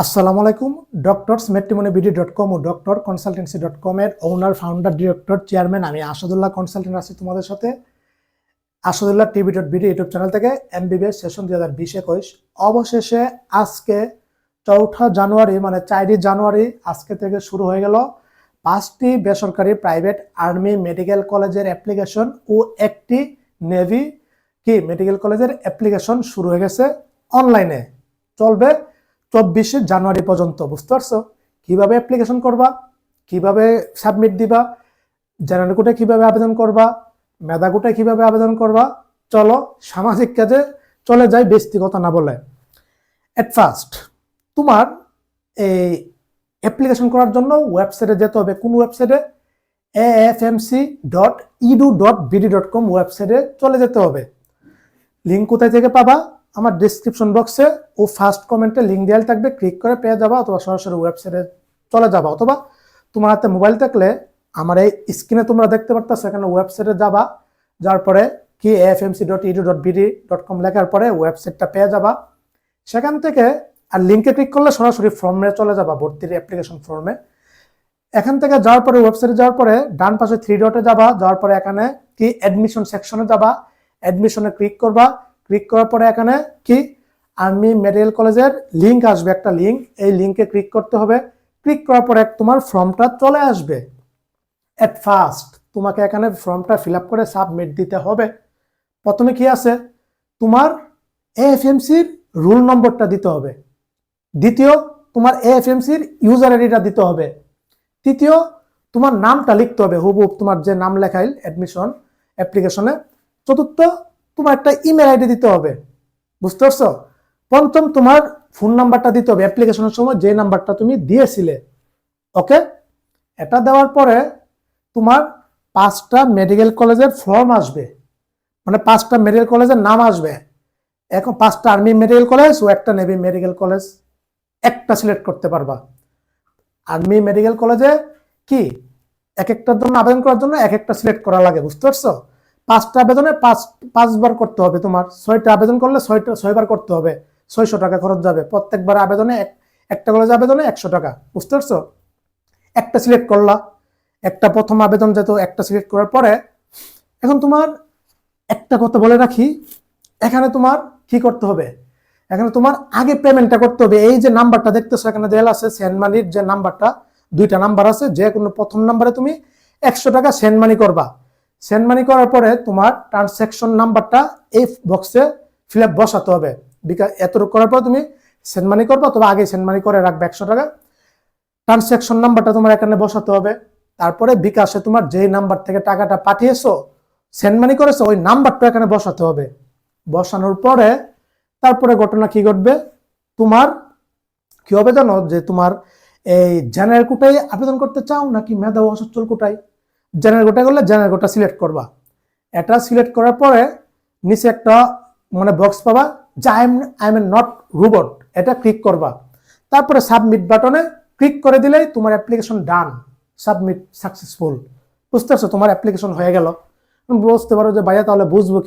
আসসালামু আলাইকুম। Doctors matrimony বিডি.কম ও doctor কনসালটেন্সি.কম এর ওনার, ফাউন্ডার, ডিরেক্টর, চেয়ারম্যান আমি আসাদুল্লাহ কনসালটেন্ট আছি তোমাদের সাথে। আসাদুল্লাহ টিভি.বিডি ইউটিউব চ্যানেল থেকে এমবিবিএস সেশন 2020-21 অবশেষে আজকে 4 জানুয়ারি মানে 4 জানুয়ারি আজকে থেকে শুরু হয়ে গেল 5টি বেসরকারি প্রাইভেট আর্মি মেডিকেল কলেজের অ্যাপ্লিকেশন ও একটি নেভি মেডিকেল কলেজের অ্যাপ্লিকেশন শুরু হয়ে গেছে অনলাইনে। চলবে 24 জানুয়ারি পর্যন্ত। বুঝতে পারছো কিভাবে অ্যাপ্লিকেশন করবা, কিভাবে সাবমিট দিবা, জেনারেল কোটায় কিভাবে আবেদন করবা, মেধা কোটায় কিভাবে আবেদন করবা। চলো সামাজিক কাজে চলে যাই বেশি কথা না বলে। এট ফার্স্ট তোমার এই অ্যাপ্লিকেশন করার জন্য ওয়েবসাইটে যেতে হবে। কোন ওয়েবসাইটে? afmc.edu.bd.com ওয়েবসাইটে চলে যেতে হবে। লিঙ্ক কোথায় থেকে পাবা? আমার ডিসক্রিপশন বক্সে ও ফার্স্ট কমেন্টে লিঙ্ক দেওয়া থাকবে, ক্লিক করে পেয়ে যাবা, অথবা সরাসরি ওয়েবসাইটে চলে যাবা, অথবা তোমার হাতে মোবাইল থাকলে আমার এই স্ক্রিনে তোমরা দেখতে পারতো, সেখানে ওয়েবসাইটে যাবা, যার পরে afmc.edu.bd.com লেখার পরে ওয়েবসাইটটা পেয়ে যাবা। সেখান থেকে আর লিঙ্কে ক্লিক করলে সরাসরি ফর্মে চলে যাবা, ভর্তির অ্যাপ্লিকেশন ফর্মে। এখান থেকে যাওয়ার পরে ওয়েবসাইটে যাওয়ার পরে ডান পাশে 3 ডটে যাবা, যাওয়ার পরে এখানে অ্যাডমিশন সেকশনে যাবা, অ্যাডমিশনে ক্লিক করবা। ক্লিক করার পরে এখানে আর্মি মেডিকেল কলেজের লিঙ্ক আসবে, একটা লিঙ্ক, এই লিঙ্কে ক্লিক করতে হবে। ক্লিক করার পরে তোমার ফর্মটা চলে আসবে। এট ফার্স্ট তোমাকে এখানে ফর্মটা ফিল আপ করে সাবমিট দিতে হবে। প্রথমে কি আছে? তোমার এএফএমসির রুল নম্বরটা দিতে হবে। দ্বিতীয়, তোমার এএফএমসির ইউজার আইডিটা দিতে হবে। তৃতীয়, তোমার নামটা লিখতে হবে, হুবহুব তোমার যে নাম লেখাইল অ্যাডমিশন অ্যাপ্লিকেশনে। চতুর্থ, তোমার একটা ইমেল আইডি দিতে হবে। বুঝতে পারছো? পঞ্চম, তোমার ফোন নাম্বারটা দিতে হবে অ্যাপ্লিকেশনের সময় যে নাম্বারটা তুমি দিয়েছিলে। ওকে, এটা দেওয়ার পরে তোমার 5টা মেডিকেল কলেজের ফর্ম আসবে, মানে 5টা মেডিকেল কলেজের নাম আসবে। এখন 5টা আর্মি মেডিকেল কলেজ ও একটা নেভি মেডিকেল কলেজ একটা সিলেক্ট করতে পারবা। আর্মি মেডিকেল কলেজে এক একটার জন্য আবেদন করার জন্য এক একটা সিলেক্ট করা লাগে। বুঝতে পারছো? 5টা আবেদনে 5বার করতে হবে। তোমার 6টা আবেদন করলে 6বার করতে হবে, 600 টাকা খরচ যাবে প্রত্যেকবার আবেদনে। একটা কলেজে আবেদনে 100 টাকা। বুঝতে পারছো? একটা সিলেক্ট করলা, একটা প্রথম আবেদন যেত, একটা সিলেক্ট করার পরে এখন তোমার একটা কথা বলে রাখি, এখানে তোমার কি করতে হবে? এখানে তোমার আগে পেমেন্টটা করতে হবে। এই যে নাম্বারটা দেখতেছো এখানে দেওয়া আছে সেন্ড মানির যে নাম্বারটা, 2টা নাম্বার আছে, যে কোনো প্রথম নাম্বারে তুমি 100 টাকা সেন্ড মানি করবা। সেন্ড মানি করার পরে তোমার ট্রানজ্যাকশন নাম্বারটা এই বক্সে ফিল আপ বসাতে হবে। এতটুকু করার পর তুমি সেন্ড মানি করবা, অথবা আগে সেন্ড মানি করে রাখবে 100 টাকা। ট্রানজ্যাকশন নাম্বারটা তোমার এখানে বসাতে হবে। তারপরে বিকাশে তোমার যেই নাম্বার থেকে টাকাটা পাঠিয়েছো, সেন্ড মানি করেছো, ওই নাম্বারটা এখানে বসাতে হবে। বসানোর পরে তারপরে ঘটনা কি ঘটবে? তোমার কি হবে জানো? যে তোমার এই জেনারেল কোটায় আবেদন করতে চাও নাকি মেধা ও অসচ্ছল কোটায়? জেনারেল কোটায় করলে জেনারেল কোটা সিলেক্ট করবা। এটা সিলেক্ট করার পরে নিচে একটা মানে বক্স পাবা, যে আই এম নট রোবট, এটা ক্লিক করবা। তারপরে সাবমিট বাটনে ক্লিক করে দিলেই তোমার অ্যাপ্লিকেশন ডান, সাবমিট সাকসেসফুল। বুঝতে পারছো? তোমার অ্যাপ্লিকেশন হয়ে গেল। বুঝতে পারো যে ভাইয়া তাহলে বুঝবো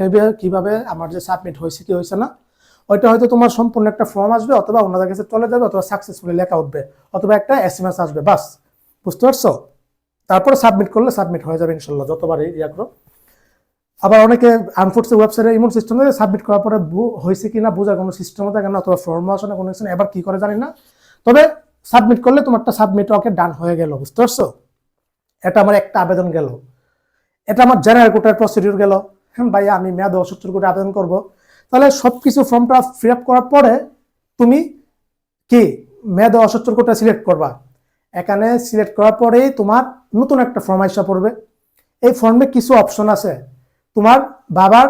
কিভাবে আমার যে সাবমিট হয়েছে কি হয়েছে না। ওইটা হয়তো তোমার সম্পূর্ণ একটা ফর্ম আসবে, অথবা ওনাদের কাছে চলে যাবে, অথবা সাকসেসফুলি লেখা উঠবে, অথবা একটা এসএমএস আসবে, বাস। বুঝতে পারছো? তারপরে সাবমিট করলে সাবমিট হয়ে যাবে ইনশাল্লাহ, যতবারই ইয়া করো। আবার অনেকে আনফোর্সের ওয়েবসাইটে এমন সিস্টেম থাকে, সাবমিট করার পরে হয়েছে কিনা বোঝার কোনো সিস্টেমও থাকে না, অথবা ফর্ম আসে না, কোনো কিছু এবার কি করে জানি না। তবে সাবমিট করলে তোমারটা সাবমিট ওকে ডান হয়ে গেল। বুঝতে পারছো? এটা আমার একটা আবেদন গেল। এটা আমার জেনারেল কোটার প্রসিডিউর গেল। হ্যাঁ ভাইয়া, আমি মেয়াদ অসচ্ছল কোটা আবেদন করব। তাহলে সবকিছু ফর্মটা ফিল আপ করার পরে তুমি মেয়াদ অসচ্ছল কোটা সিলেক্ট করবা। এখানে সিলেক্ট করার পরেই তোমার নতুন একটা ফর্ম আসা পড়বে। এই ফর্মে কিছু অপশন আছে। তোমার বাবার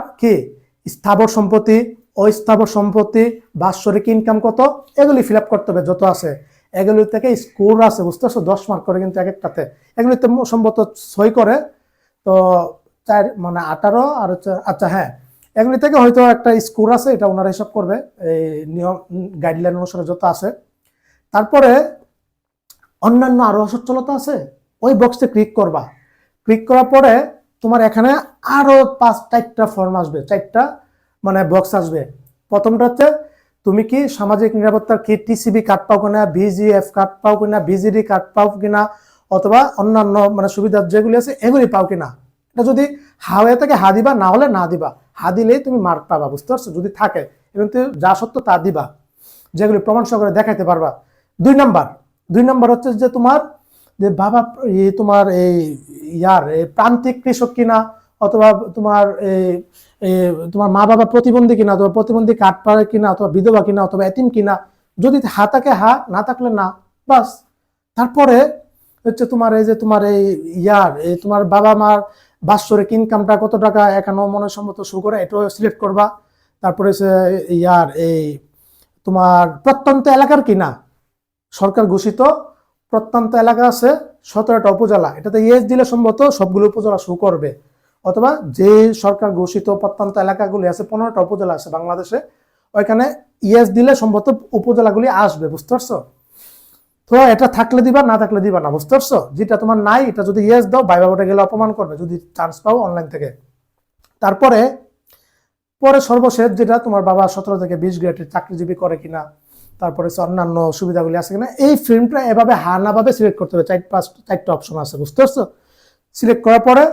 স্থাবর সম্পত্তি, অস্থাবর সম্পত্তি, বাৎসরিক ইনকাম কত, এগুলি ফিল আপ করতে হবে যত আছে। এগুলি থেকে স্কোর আছে, বুঝতে পারছো? 10 মার্ক করে কিন্তু এক একটাতে। এগুলিতে সম্ভবত 6 করে, তো 4 মানে 18 আর হচ্ছে, আচ্ছা হ্যাঁ, এগুলি থেকে হয়তো একটা স্কোর আছে, এটা ওনারা হিসাব করবে এই নিয়ম গাইডলাইন অনুসারে যত আছে। তারপরে অন্যান্য আরো অসচ্ছলতা আছে, ওই বক্সে ক্লিক করবা। ক্লিক করার পরে তোমার এখানে আরো 4টা ফর্ম আসবে, 4টা মানে বক্স আসবে। প্রথমটা হচ্ছে তুমি কি সামাজিক নিরাপত্তার কি টিসিবি কার্ড পাও কিনা, বিজিএফ কার্ড পাও কিনা, বিজিডি কার্ড পাও কিনা, অথবা অন্যান্য মানে সুবিধা যেগুলি আছে এগুলি পাও কিনা। এটা যদি হা হয়ে থাকে হা দিবা, না হলে না দিবা। হা দিলেই তুমি মার্ক পাবা, বুঝতে পারছো, যদি থাকে এবং তুমি যা সত্য তা দিবা, যেগুলি প্রমাণ সহকারে দেখাইতে পারবা। 2 নম্বর হচ্ছে যে তোমার যে বাবা তোমার এই প্রান্তিক কৃষক কিনা, অথবা তোমার তোমার মা বাবা প্রতিবন্ধী কিনা, অথবা প্রতিবন্ধী কার্ড পারে কিনা, অথবা বিধবা কিনা, অথবা এতিম কিনা। যদি হা থাকে হা, না থাকলে না, বাস। তারপরে হচ্ছে তোমার এই যে তোমার এই তোমার বাবা মার বাৎসরিক ইনকামটা কত টাকা, এখানে মনসম্মত শো করে, এটাও সিলেক্ট করবা। তারপরে হচ্ছে এই তোমার প্রত্যন্ত এলাকার কিনা, সরকার ঘোষিত প্রত্যন্ত এলাকা আছে 17টা উপজেলা, এটাতে ইয়েস দিলে সম্ভবত সবগুলো উপজেলা শো করবে। অথবা যে সরকার ঘোষিত প্রত্যন্ত এলাকাগুলি আছে 15টা উপজেলা আছে বাংলাদেশে, ওইখানে ইয়েস দিলে সম্ভবত উপজেলাগুলি আসবে, বুঝতে পারছো। তো এটা থাকলে দিবা, না থাকলে দিবা না, বুঝতে পারছো। যেটা তোমার নাই এটা যদি ইয়েস দাও, ভাইবা ভোটে গেলে অপমান করবে যদি চান্স পাও অনলাইন থেকে। তারপরে সর্বশেষ যেটা তোমার বাবা 17 থেকে 20 গ্রেডের চাকরিজীবী করে কিনা, তারপরে অন্যান্য সুবিধাগুলি আছে কিনা। এই ফিল্মটা এভাবে হা না ভাবে সিলেক্ট করতে হবে। 4-5টা অপশন আছে, বুঝতে পারছো। সিলেক্ট করার পরে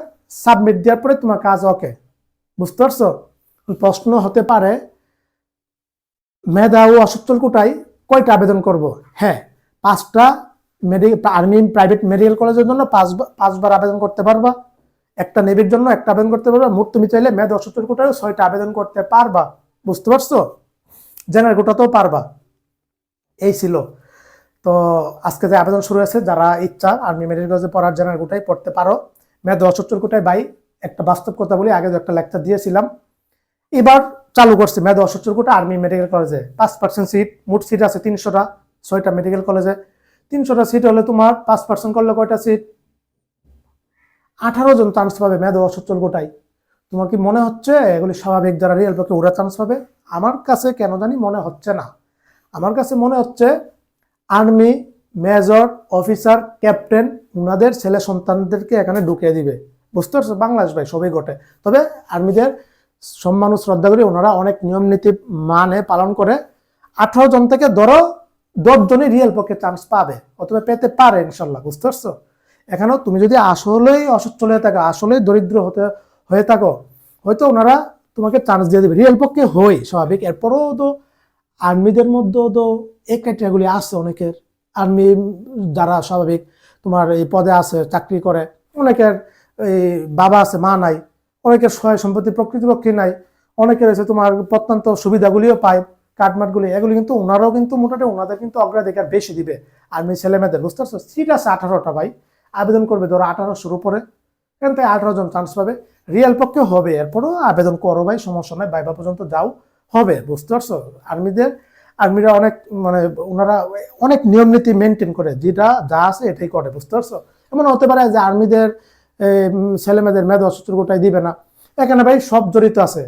সাবমিট দেওয়ার পরে তোমার কাজ ওকে, বুঝতে পারছো। প্রশ্ন হতে পারে মেধা ও অসচ্ছল কোটায় কয়টা আবেদন করব? হ্যাঁ, 5টা আর্মি প্রাইভেট মেডিকেল কলেজের জন্য 5বার আবেদন করতে পারবা, একটা নেভির জন্য একটা আবেদন করতে পারবা। মোট তুমি চাইলে মেধা অসচ্ছল কোটায় 6টা আবেদন করতে পারবা, বুঝতে পারছো। জেনারেল কোটাতেও পারবা। এই ছিল। তো আজকে যে আবেদন শুরু হয়েছে, যারা ইচ্ছা আর্মি মেডিকেল কলেজে পড়ার জেনারেল কোটায় পড়তে পারো। মেধা অসচ্ছল কোটায় ভাই একটা বাস্তব কথা বলি, আগে একটা লেকচার দিয়েছিলাম, এবার চালু করছে মেধা অসচ্ছল কোটা আর্মি মেডিকেল কলেজে 5% সিট। মোট সিট আছে 300টা, 6টা মেডিকেল কলেজে। 300টা সিট হলে তোমার 5% করলে কয়টা সিট? 18 জন চান্স পাবে মেধা অসচ্ছল কোটায়। তোমার কি মনে হচ্ছে এগুলি স্বাভাবিক যারা রিয়েল পক্ষে ওরা চান্স পাবে? আমার কাছে কেন জানি মনে হচ্ছে না। আমার কাছে মনে হচ্ছে আর্মি মেজর অফিসার ক্যাপ্টেন ওনাদের ছেলে সন্তানদেরকে এখানে ঢুকিয়ে দিবে, বুঝতে পারছো। বাংলাদেশ ভাই সবই ঘটে, তবে আর্মিদের সম্মান ও শ্রদ্ধা করি, ওনারা অনেক নিয়ম নীতি মানে পালন করে। 18 জন থেকে ধরো 10 জনই রিয়েল পক্ষে চান্স পাবে, অথবা পেতে পারে ইনশাল্লাহ, বুঝতে পারছো। এখানেও তুমি যদি আসলেই অসচ্ছল হয়ে থাকো, আসলেই দরিদ্র হয়ে থাকো, হয়তো ওনারা তোমাকে চান্স দিয়ে দেবে। রিয়েল পক্ষে হই স্বাভাবিক। এরপরও তো আর্মিদের মধ্যেও তো এই ক্রাইটেরিয়াগুলি আছে অনেকের। আর্মি যারা স্বাভাবিক তোমার এই পদে আছে, চাকরি করে, অনেকের এই বাবা আছে মা নাই, অনেকের সহায় সম্পত্তি প্রকৃতিপক্ষে নাই, অনেকের আছে তোমার প্রত্যন্ত সুবিধাগুলিও পায়, কাঠমাটগুলি, এগুলি কিন্তু ওনারাও কিন্তু মোটামুটি ওনাদের কিন্তু অগ্রাধিকার বেশি দিবে আর্মি ছেলে মেয়েদের, বুঝতে পারছো। সিট আছে 18টা ভাই, আবেদন করবে ধরো 1800 উপরে, এখান থেকে 18 জন চান্স পাবে। রিয়েল পক্ষে হবে, এরপরও আবেদন করো ভাই, সমস্যা নাই, ভাইবা পর্যন্ত যাও, হবে, বুঝতে পারছো। আর্মিরা অনেক মানে ওনারা অনেক নিয়ম নীতি মেনটেন করে, যেটা যা আছে এটাই করে, বুঝতে পারছো। এমন হতে পারে যে আর্মিদের ছেলে মেয়েদের মেধা অসচ্ছল কোটায় দিবে না, এখানে ভাই সব জড়িত আছে।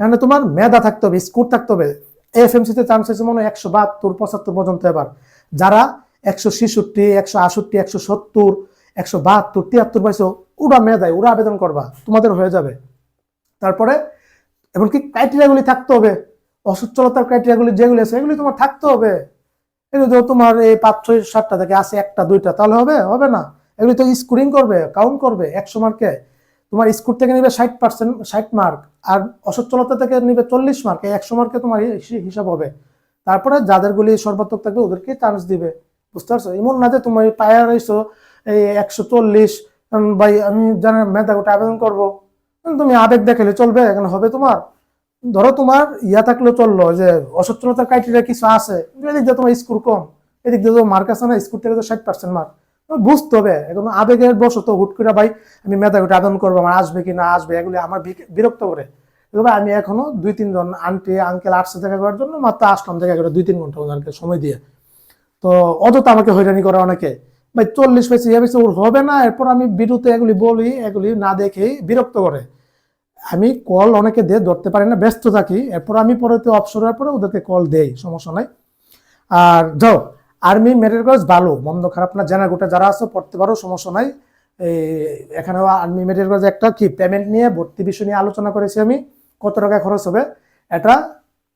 এখানে তোমার মেধা থাকতে হবে, স্কোর থাকতে হবে। এফএমসি তে চান্স হয়েছে মনে হয় 172, 75 পর্যন্ত। এবার যারা 166, 168, 170, 172, 73 পাইছো, ওরা মেধায়, ওরা আবেদন করবা, তোমাদের হয়ে যাবে। তারপরে এমনকি ক্রাইটেরিয়াগুলি থাকতে হবে, অসচ্ছলতার ক্রাইটেরিয়াগুলি যেগুলি আছে এগুলি তোমার থাকতে হবে। এগুলো তো তোমার এই 5-6-7টা থেকে আছে 1-2টা, তাহলে হবে না। এগুলি তো স্কোরিং করবে, কাউন্ট করবে। 100 মার্কে তোমার স্কোর থেকে নিবে 60%, 60 মার্ক, আর অসচ্ছলতা থেকে নিবে 40 মার্ক। এই 100 মার্কে তোমার হিসাব হবে। তারপরে যাদেরগুলি সর্বাত্মক থাকবে ওদেরকে চান্স দিবে, বুঝতে পারছো। এমন না যে তুমি পায়ে রয়েছো এই 140, ভাই আমি জানি মেধা গোটা আবেদন করবো, তুমি আবেগ দেখালে চলবে? এখানে হবে তোমার? ধরো তোমার থাকলেও চললো যে অসচ্ছলতার ক্রাইটেরিয়া কিছু আছে, এদিক দিয়ে তোমার স্কোর কম, এদিক দিয়ে মার্ক আছে না, স্কোর থেকে তো 60% মার্ক, বুঝতে হবে। এখন আবেগের বশত হুট করে ভাই আমি মেধা গোটা আবেদন করবো, আমার আসবে কি না আসবে, এগুলি আমার বিরক্ত করে। আমি এখনো 2-3 জন আন্টি আঙ্কেল আসছে দেখা করার জন্য, মাত্র আসলাম দেখা করে 2-3 ঘন্টা ওনাকে সময় দিয়ে। তো অযথা আমাকে হয়রানি করে অনেকে, ভাই 40 পেয়েছে ওর হবে না, এরপর আমি বিরুদ্ধে এগুলি বলি, এগুলি না দেখেই বিরক্ত করে। আমি কল অনেকে দিয়ে ধরতে পারি না, ব্যস্ত থাকি, এরপর আমি পরে তো অবসরের পরে ওদেরকে কল দেই, সমস্যা নাই। আর যাও, আর্মি মেডিকেল কলেজ ভালো, মন্দ খারাপ না, জেনারেল কোটা যারা আছে পড়তে পারো, সমস্যা নাই। এখানেও আর্মি মেডিকেল কলেজ একটা কি পেমেন্ট নিয়ে ভর্তি বিষয় নিয়ে আলোচনা করেছি আমি, কত টাকা খরচ হবে এটা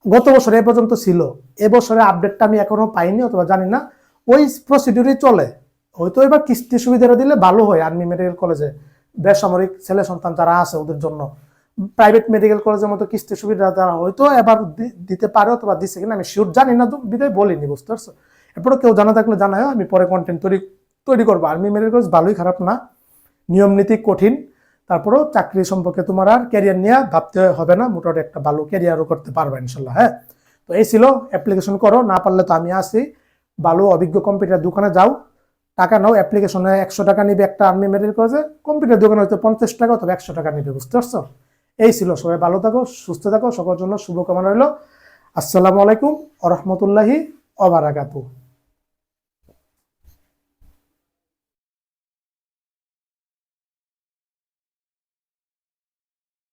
গত বছর এ পর্যন্ত ছিল, এবছরে আপডেটটা আমি এখনো পাইনি অথবা জানি না, ওই প্রসিডিউরই চলে। হয়তো এবার কিস্তি সুবিধাটা দিলে ভালো হয় আর্মি মেডিকেল কলেজে, বেসামরিক ছেলে সন্তান যারা আছে ওদের জন্য। প্রাইভেট মেডিকেল কলেজের মতো কিস্তি সুবিধা তারা হয়তো এবার দিতে পারে অথবা দিচ্ছে কিনা আমি শিওর জানি না, তো বিদায় বলিনি, বুঝতে পারছো। এরপরে কেউ জানা থাকলে জানায়, আমি পরে কন্টেন্ট তৈরি করবো। আর্মি মেডিকেল কলেজ ভালোই, খারাপ না, নিয়ম নীতি কঠিন, তারপরেও চাকরি সম্পর্কে তোমার আর ক্যারিয়ার নিয়ে ভাবতে হবে না, মোটামুটি একটা ভালো ক্যারিয়ারও করতে পারবে ইনশাল্লাহ। হ্যাঁ, তো এই ছিল, অ্যাপ্লিকেশন করো, না পারলে তো আমি আছি, ভালো অভিজ্ঞ কম্পিউটার দোকানে যাও, টাকা নাও, অ্যাপ্লিকেশনে 100 টাকা নিবে একটা আর্মি মেডিকেল কলেজে, কম্পিউটার দোকানে হয়তো 50 টাকা অথবা 100 টাকা নিবে, বুঝতে পারছো। এই ছিল, সবাই ভালো থাকো, সুস্থ থাকো, সকলের জন্য শুভকামনা রইল। আসসালামু আলাইকুম ওয়া রাহমাতুল্লাহি ওয়া বারাকাতুহু।